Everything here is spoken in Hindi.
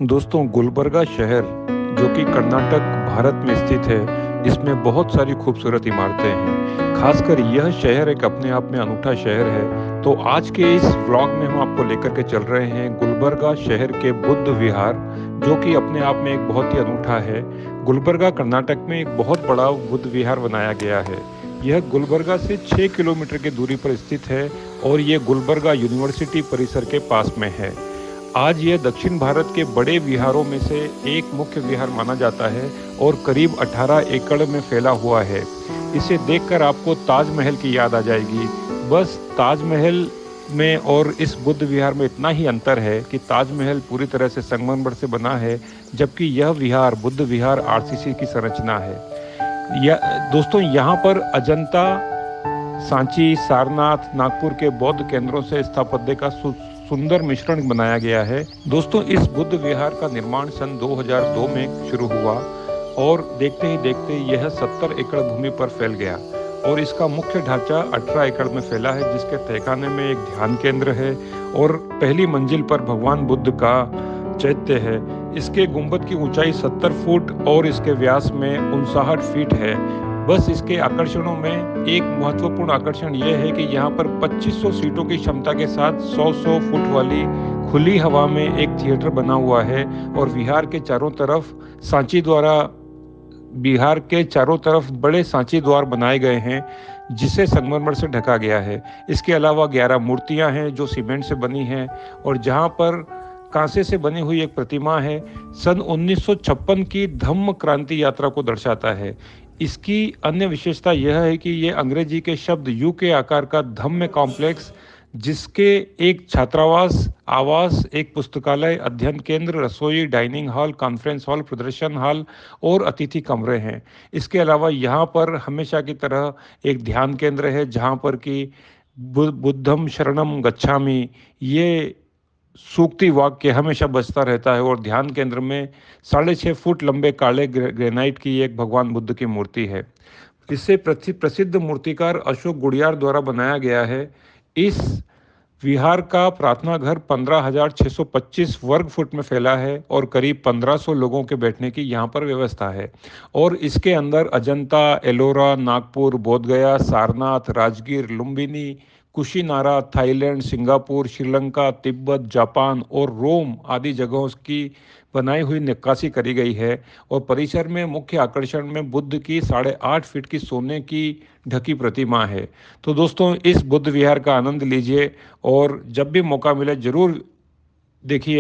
दोस्तों गुलबर्गा शहर जो कि कर्नाटक भारत में स्थित है, इसमें बहुत सारी खूबसूरत इमारतें हैं। खासकर यह शहर एक अपने आप में अनूठा शहर है। तो आज के इस व्लॉग में हम आपको लेकर के चल रहे हैं गुलबर्गा शहर के बुद्ध विहार, जो कि अपने आप में एक बहुत ही अनूठा है। गुलबर्गा कर्नाटक में एक बहुत बड़ा बुद्ध विहार बनाया गया है। यह गुलबर्गा से 6 किलोमीटर की दूरी पर स्थित है और ये गुलबर्गा यूनिवर्सिटी परिसर के पास में है। आज यह दक्षिण भारत के बड़े विहारों में से एक मुख्य विहार माना जाता है और करीब 18 एकड़ में फैला हुआ है। इसे देखकर आपको ताजमहल की याद आ जाएगी। बस ताजमहल में और इस बुद्ध विहार में इतना ही अंतर है कि ताजमहल पूरी तरह से संगमरमर से बना है, जबकि यह विहार बुद्ध विहार आरसीसी की संरचना है। दोस्तों यहाँ पर अजंता, सांची, सारनाथ, नागपुर के बौद्ध केंद्रों से स्थापत्य का सुंदर मिश्रण बनाया गया है। दोस्तों इस बुद्ध विहार का निर्माण सन 2002 में शुरू हुआ और देखते ही देखते यह 70 एकड़ भूमि पर फैल गया और इसका मुख्य ढांचा 18 एकड़ में फैला है, जिसके तहखाने में एक ध्यान केंद्र है और पहली मंजिल पर भगवान बुद्ध का चैत्य है। इसके गुंबद की ऊंचाई 70 फुट और इसके व्यास में 59 फीट है। बस इसके आकर्षणों में एक महत्वपूर्ण आकर्षण यह है कि यहाँ पर 2500 सीटों की क्षमता के साथ 100 फुट वाली खुली हवा में एक थिएटर बना हुआ है और बिहार के चारों तरफ बड़े सांची द्वार बनाए गए हैं, जिसे संगमरमर से ढका गया है। इसके अलावा 11 मूर्तियां हैं जो सीमेंट से बनी हैं और जहां पर कांसे से बनी हुई एक प्रतिमा है, सन 1956 की धम्म क्रांति यात्रा को दर्शाता है। इसकी अन्य विशेषता यह है कि ये अंग्रेजी के शब्द यू के आकार का धम्म कॉम्प्लेक्स, जिसके एक छात्रावास, आवास, एक पुस्तकालय, अध्ययन केंद्र, रसोई, डाइनिंग हॉल, कॉन्फ्रेंस हॉल, प्रदर्शन हॉल और अतिथि कमरे हैं। इसके अलावा यहाँ पर हमेशा की तरह एक ध्यान केंद्र है, जहाँ पर कि बुद्धम शरणम गच्छामि ये सूक्ति वाक्य हमेशा बजता रहता है और ध्यान केंद्र में 6.5 फुट लंबे काले ग्रेनाइट की एक भगवान बुद्ध की मूर्ति है। इसे प्रसिद्ध मूर्तिकार अशोक गुड़ियार द्वारा बनाया गया है। इस विहार का प्रार्थना घर 15,625 वर्ग फुट में फैला है और करीब 1500 लोगों के बैठने की यहाँ पर व्यवस्था है। और इसके अंदर Ajanta, Ellora, Nagpur, Bodhgaya, Sarnath, Rajgir, Lumbini, Kushinara, Thailand, Singapore, Sri Lanka, Tibet, Japan और रोम आदि जगहों की बनाई हुई नक्काशी करी गई है। और परिसर में मुख्य आकर्षण में बुद्ध की 8.5 फीट की सोने की ढकी प्रतिमा है। तो दोस्तों इस बुद्ध विहार का आनंद लीजिए और जब भी मौका मिले जरूर देखिए।